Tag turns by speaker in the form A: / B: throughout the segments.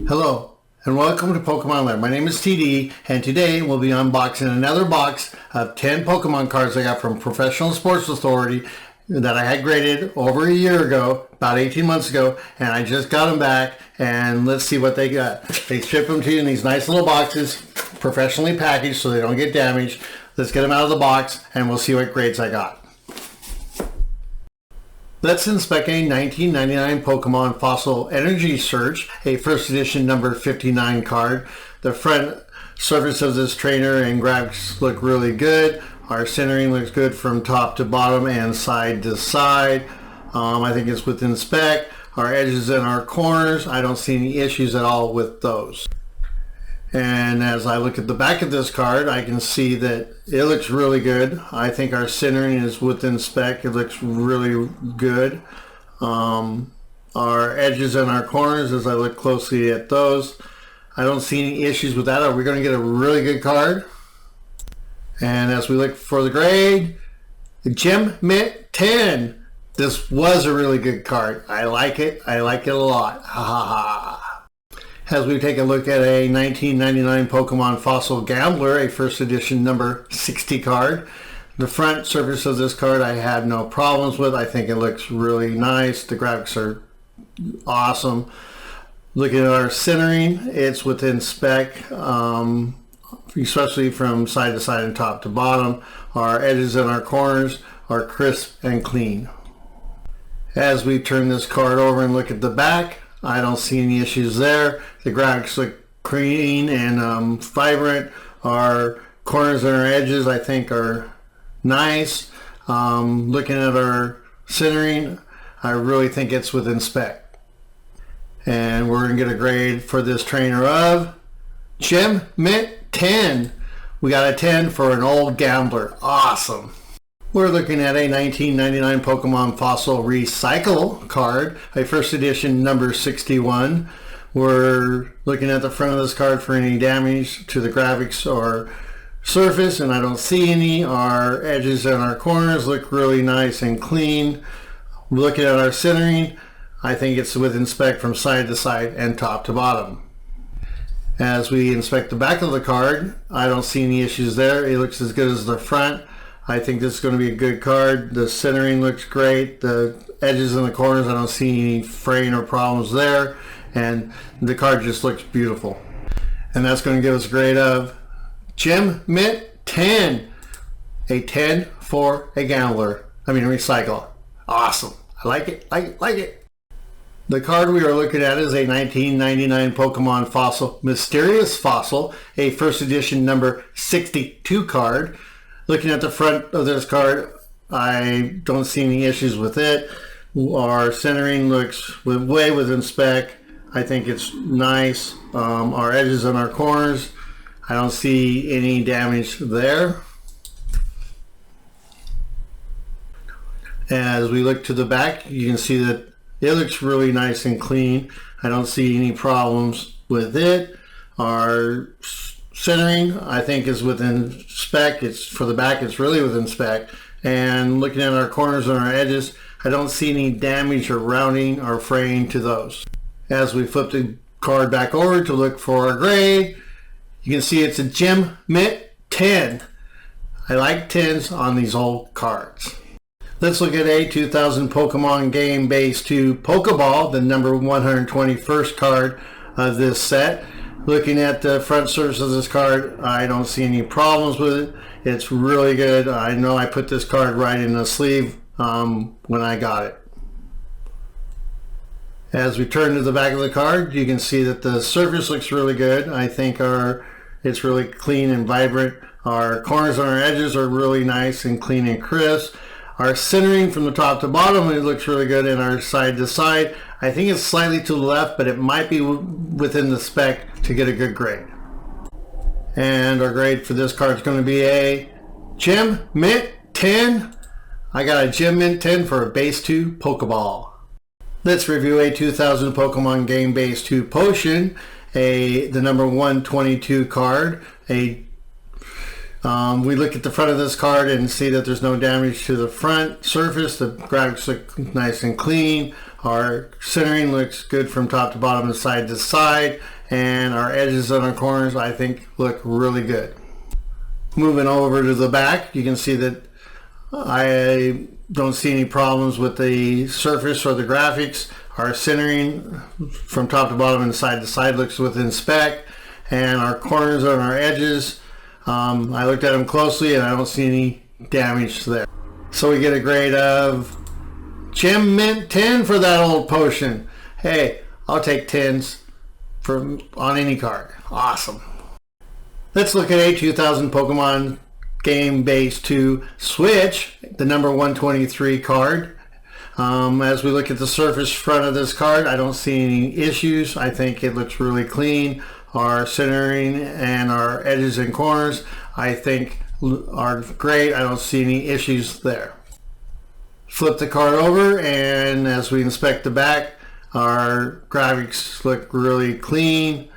A: Hello and welcome to Pokemon Lab. My name is TD and today we'll be unboxing another box of 10 Pokemon cards I got from Professional Sports Authority that I had graded over a year ago, about 18 months ago, and I just got them back and let's see what they got. They ship them to you in these nice little boxes, professionally packaged so they don't get damaged. Let's get them out of the box and we'll see what grades I got. Let's inspect a 1999 Pokemon Fossil Energy Search, a first edition number 59 card. The front surface of this trainer and graphics look really good. Our centering looks good from top to bottom and side to side. I think it's within spec. Our edges and our corners, I don't see any issues at all with those. And as I look at the back of this card, I can see that it looks really good. I think our centering is within spec. It looks really good. Our edges and our corners, as I look closely at those, I don't see any issues with that. Are we going to get a really good card? And as we look for the grade, the Gem Mint 10. This was a really good card. I like it. I like it a lot. Ha ha ha. As we take a look at a 1999 Pokemon Fossil Gambler, a first edition number 60 card. The front surface of this card I had no problems with. I think it looks really nice. The graphics are awesome. Looking at our centering, it's within spec, especially from side to side and top to bottom. Our edges and our corners are crisp and clean. As we turn this card over and look at the back, I don't see any issues there. The graphics look clean and vibrant. Our corners and our edges I think are nice. Looking at our centering, I really think it's within spec. And we're going to get a grade for this trainer of Gem Mint 10. We got a 10 for an old gambler. Awesome. We're looking at a 1999 Pokemon Fossil Recycle card, a first edition number 61. We're looking at the front of this card for any damage to the graphics or surface, and I don't see any. Our edges and our corners look really nice and clean. Looking at our centering, I think it's within spec from side to side and top to bottom. As we inspect the back of the card, I don't see any issues there. It looks as good as the front. I think this is going to be a good card. The centering looks great. The edges and the corners, I don't see any fraying or problems there. And the card just looks beautiful. And that's going to give us a grade of Gem Mint 10. A 10 for a gambler. I mean, recycle. Awesome. I like it. Like it. The card we are looking at is a 1999 Pokemon Fossil Mysterious Fossil, a first edition number 62 card. Looking at the front of this card, I don't see any issues with it. Our centering looks way within spec. I think it's nice. Our edges and our corners, I don't see any damage there. As we look to the back, you can see that it looks really nice and clean. I don't see any problems with it. Our centering I think is within spec. It's for the back, it's really within spec. And looking at our corners and our edges, I don't see any damage or rounding or fraying to those. As we flip the card back over to look for our grade, you can see it's a Gem Mint 10. I like 10s on these old cards. Let's look at a 2000 Pokemon Game Base 2 Pokeball, the number 121st card of this set. Looking at the front surface of this card, I don't see any problems with it. It's really good. I know I put this card right in the sleeve when I got it. As we turn to the back of the card, you can see that the surface looks really good. I think it's really clean and vibrant. Our corners and our edges are really nice and clean and crisp. Our centering from the top to bottom, it looks really good. And our side to side, I think it's slightly to the left, but it might be within the spec to get a good grade. And our grade for this card is going to be a Gem Mint 10. I got a Gem Mint 10 for a Base 2 Pokeball. Let's review a 2000 Pokemon Game Base 2 Potion, the number 122 card. We look at the front of this card and see that there's no damage to the front surface. The graphics look nice and clean. Our centering looks good from top to bottom and side to side, and our edges on our corners I think look really good. Moving over to the back, you can see that I don't see any problems with the surface or the graphics. Our centering from top to bottom and side to side looks within spec, and our corners on our edges, I looked at them closely and I don't see any damage there. So we get a grade of Gem Mint 10 for that old potion. Hey, I'll take 10s on any card. Awesome. Let's look at a 2000 Pokemon Game Base 2 Switch, the number 123 card. As we look at the surface front of this card, I don't see any issues. I think it looks really clean. Our centering and our edges and corners I think are great. I don't see any issues there. Flip the card over, and as we inspect the back, our graphics look really clean.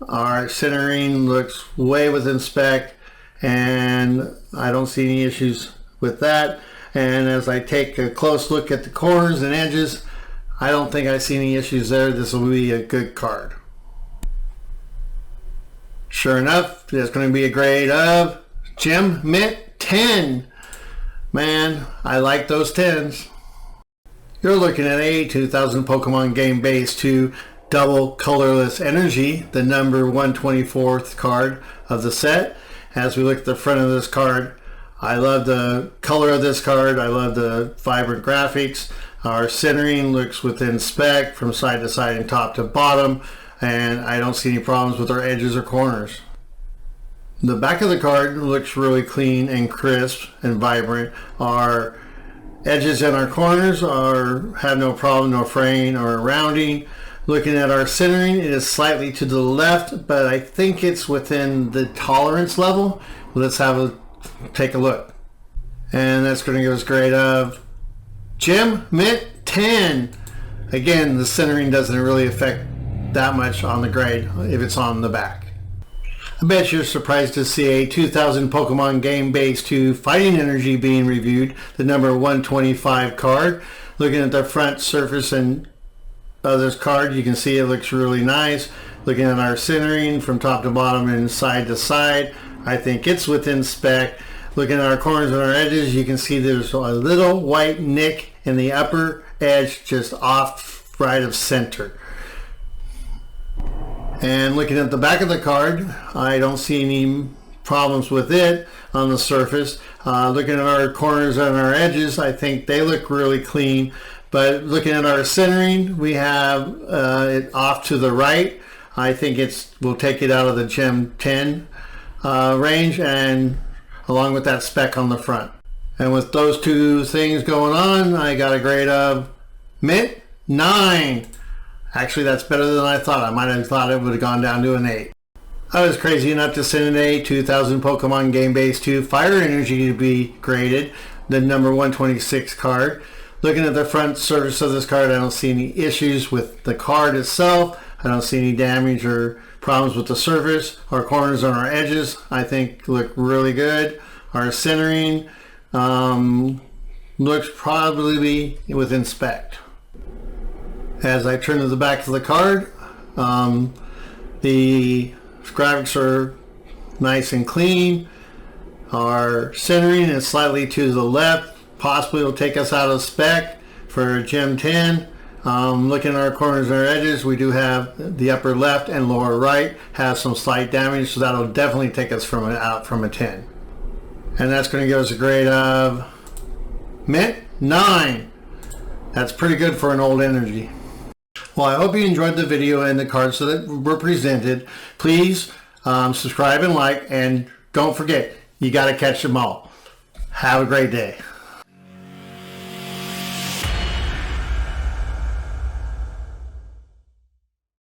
A: Our centering looks way within spec, and I don't see any issues with that. And as I take a close look at the corners and edges, I don't think I see any issues there. This will be a good card. Sure enough, it's going to be a grade of Gem Mint 10. Man, I like those 10s. You're looking at a 2000 Pokemon Game Base 2 Double Colorless Energy, the number 124th card of the set. As we look at the front of this card, I love the color of this card. I love the vibrant graphics. Our centering looks within spec from side to side and top to bottom, and I don't see any problems with our edges or corners. The back of the card looks really clean and crisp and vibrant. Our edges and our corners have no problem, no fraying or rounding. Looking at our centering, it is slightly to the left, but I think it's within the tolerance level. Let's take a look. And that's going to give us a grade of Gem Mint 10. Again, the centering doesn't really affect that much on the grade if it's on the back. I bet you're surprised to see a 2000 Pokemon Game Base 2 Fighting Energy being reviewed, the number 125 card. Looking at the front surface and of this card, you can see it looks really nice. Looking at our centering from top to bottom and side to side, I think it's within spec. Looking at our corners and our edges, you can see there's a little white nick in the upper edge just off right of center. And looking at the back of the card, I don't see any problems with it on the surface. Looking at our corners and our edges, I think they look really clean. But looking at our centering, we have it off to the right. I think we'll take it out of the Gem 10 range, and along with that spec on the front. And with those two things going on, I got a grade of Mint 9. Actually, that's better than I thought. I might have thought it would have gone down to an 8. I was crazy enough to send a 2000 Pokemon Game Base 2 Fire Energy to be graded, the number 126 card. Looking at the front surface of this card, I don't see any issues with the card itself. I don't see any damage or problems with the surface. Our corners on our edges, I think, look really good. Our centering looks probably within spec. As I turn to the back of the card, the graphics are nice and clean. Our centering is slightly to the left. Possibly will take us out of spec for Gem 10. Looking at our corners and our edges, we do have the upper left and lower right have some slight damage, so that'll definitely take us out from a 10. And that's going to give us a grade of Mint 9. That's pretty good for an old energy. Well, I hope you enjoyed the video and the cards that were presented. Please subscribe and like, and don't forget, you got to catch them all. Have a great day.